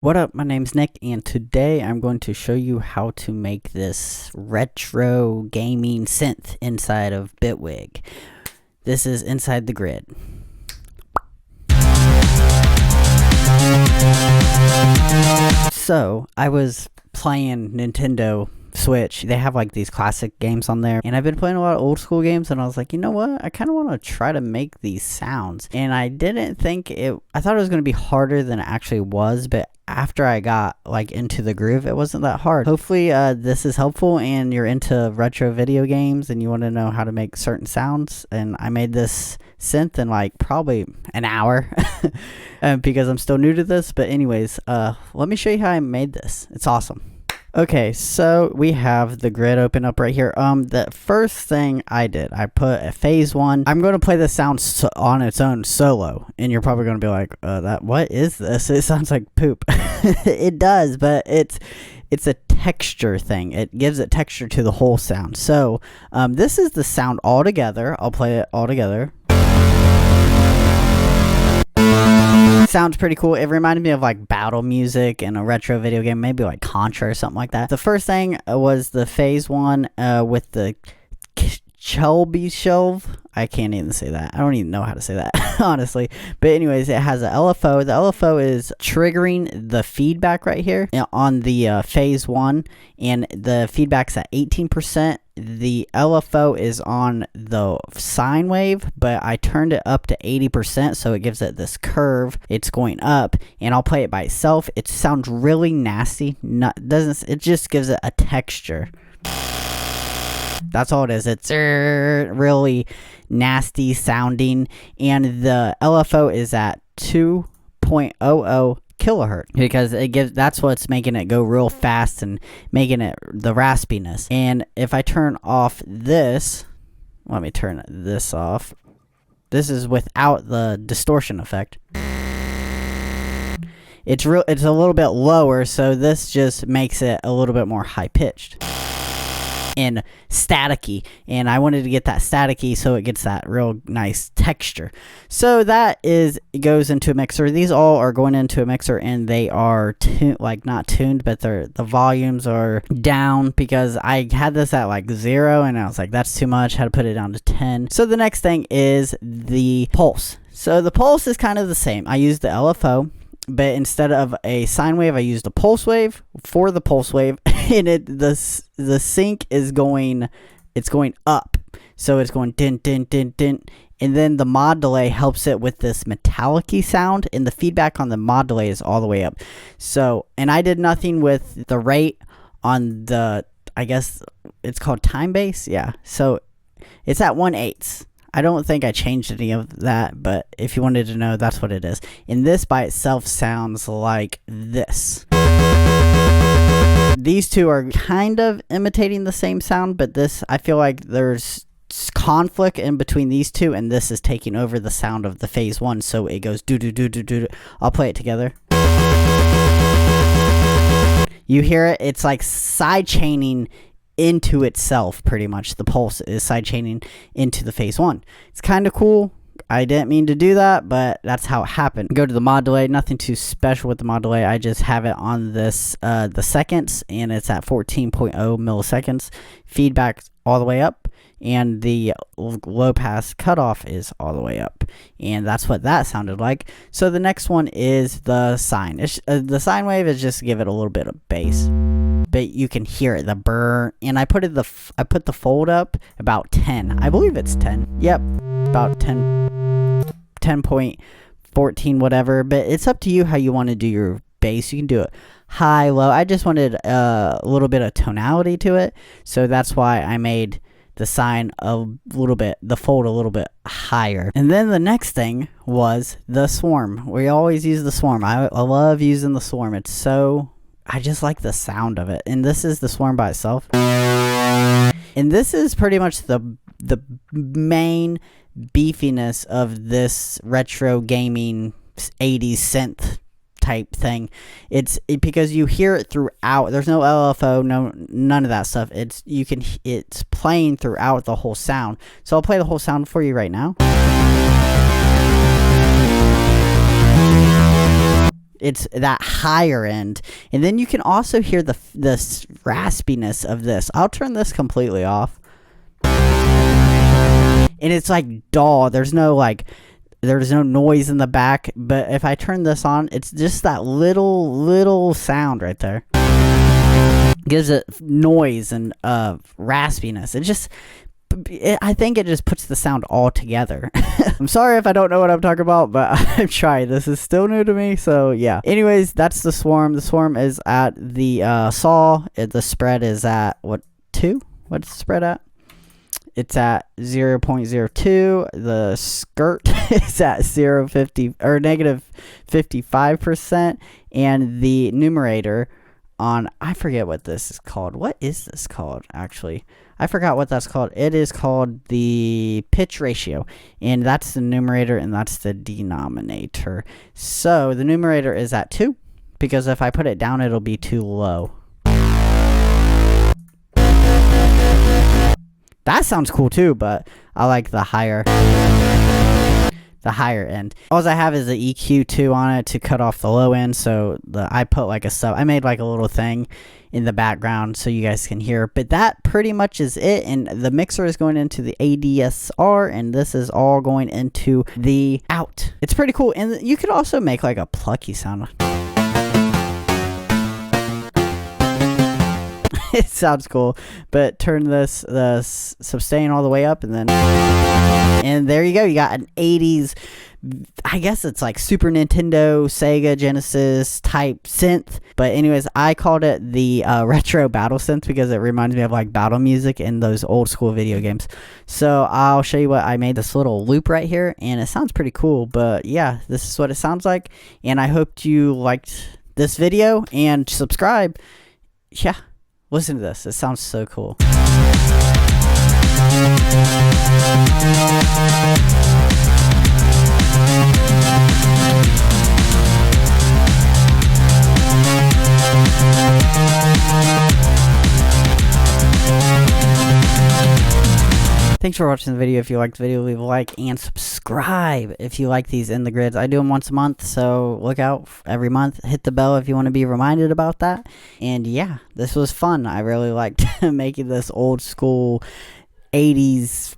What up, my name's Nick, and today I'm going to show you how to make this retro gaming synth inside of Bitwig. This is inside the grid. So, I was playing Nintendo Switch. They have like these classic games on there, and I've been playing a lot of old school games, and I was like, you know what, I kind of want to try to make these sounds. And I didn't think I thought it was going to be harder than it actually was, but after I got like into the groove, it wasn't that hard. Hopefully this is helpful and you're into retro video games and you want to know how to make certain sounds. And I made this synth in like probably an hour because I'm still new to this. But anyways, let me show you how I made this. It's awesome. Okay, so we have the grid open up right here. The first thing I did, I put a phase one. I'm going to play the sound on its own solo, and you're probably going to be like, what is this? It sounds like poop. It does, but it's a texture thing. It gives it texture to the whole sound. So, this is the sound all together. I'll play it all together. Sounds pretty cool. It reminded me of like battle music in a retro video game, maybe like Contra or something like that. The first thing was the phase one with the Shelby shelf. I can't even say that. I don't even know how to say that, honestly. But anyways, it has a LFO. The LFO is triggering the feedback right here on the phase one, and the feedback's at 18%. The LFO is on the sine wave, but I turned it up to 80%, so it gives it this curve. It's going up, and I'll play it by itself. It sounds really nasty. It just gives it a texture. That's all it is. It's really nasty sounding, and the LFO is at 2.00 kilohertz because that's what's making it go real fast and making it the raspiness. And if I turn off this, let me turn this off. This is without the distortion effect. It's a little bit lower, so this just makes it a little bit more high pitched and staticky, and I wanted to get that staticky so it gets that real nice texture. So that goes into a mixer. These all are going into a mixer, and they are not tuned, but the volumes are down because I had this at like 0 and I was like, that's too much. Had to put it down to 10. So the next thing is the pulse. So the pulse is kind of the same. I used the LFO, but instead of a sine wave, I used a pulse wave for the pulse wave, and the sync is going up, so it's going din din din din, and then the mod delay helps it with this metallic-y sound, and the feedback on the mod delay is all the way up. So, and I did nothing with the rate on the, I guess it's called time base, yeah. So it's at 1/8. I don't think I changed any of that, but if you wanted to know, that's what it is. And this by itself sounds like this. These two are kind of imitating the same sound, but this, I feel like there's conflict in between these two, and this is taking over the sound of the phase one, so it goes do do do do do. I'll play it together. You hear it? It's like side chaining into itself, pretty much. The pulse is side chaining into the phase one. It's kind of cool. I didn't mean to do that, but that's how it happened. Go to the mod delay. Nothing too special with the mod delay. I just have it on this the seconds, and it's at 14.0 milliseconds. Feedback all the way up, and the low pass cutoff is all the way up, and that's what that sounded like. So the next one is the sine. The sine wave is just to give it a little bit of bass, but you can hear it, the burr. And I put the fold up about 10. I believe it's 10. Yep, about 10.14 whatever, but it's up to you how you want to do your bass. You can do it high, low. I just wanted a little bit of tonality to it, so that's why I made the sine the fold a little bit higher. And then the next thing was the swarm. We always use the swarm. I love using the swarm. I just like the sound of it. And this is the swarm by itself. And this is pretty much the main beefiness of this retro gaming 80s synth type thing. It's because you hear it throughout. There's no LFO, none of that stuff. It's playing throughout the whole sound. So I'll play the whole sound for you right now. It's that higher end. And then you can also hear the raspiness of this. I'll turn this completely off. And it's like dull. There's no noise in the back. But if I turn this on, it's just that little sound right there. Gives it noise and raspiness. I think it just puts the sound all together. I'm sorry if I don't know what I'm talking about, but I'm trying. This is still new to me, so yeah. Anyways, that's the Swarm. The Swarm is at the saw. The spread is at, what, 2? What's the spread at? It's at 0.02. The skirt is at negative 55%. And the numerator on, I forget what this is called. What is this called, actually? I forgot what that's called. It is called the pitch ratio, and that's the numerator and that's the denominator. So the numerator is at 2, because if I put it down, it'll be too low. That sounds cool too, but I like the higher end. All I have is the EQ2 on it to cut off the low end, so I put like I made like a little thing in the background so you guys can hear. But that pretty much is it, and the mixer is going into the ADSR, and this is all going into the out. It's pretty cool, and you could also make like a plucky sound. It sounds cool, but turn the sustain all the way up, and there you go. You got an 80s, I guess it's like Super Nintendo, Sega, Genesis type synth. But anyways, I called it the retro battle synth because it reminds me of like battle music in those old school video games. So I'll show you what I made, this little loop right here, and it sounds pretty cool. But yeah, this is what it sounds like, and I hope you liked this video and subscribe. Yeah. Listen to this. It sounds so cool. Thanks for watching the video. If you liked the video, leave a like and subscribe if you like these in the grids. I do them once a month, so look out every month. Hit the bell if you want to be reminded about that. And yeah, this was fun. I really liked making this old school 80s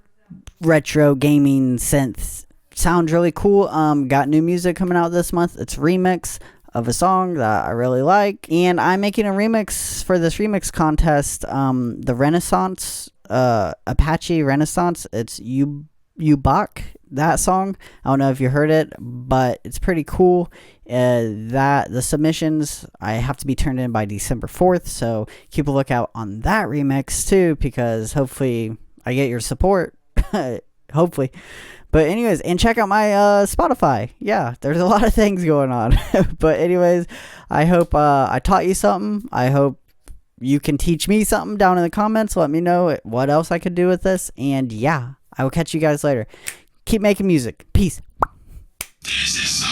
retro gaming synth. Sounds really cool. Got new music coming out this month. It's a remix of a song that I really like, and I'm making a remix for this remix contest. The Renaissance, Apache Renaissance. It's Ubach, that song. I don't know if you heard it, but it's pretty cool. That the submissions, I have to be turned in by December 4th, so keep a lookout on that remix too, because hopefully I get your support. Hopefully. But anyways, and check out my Spotify. Yeah, there's a lot of things going on. But anyways, I hope I taught you something. I hope you can teach me something down in the comments. Let me know what else I could do with this. And yeah, I will catch you guys later. Keep making music. Peace. This is so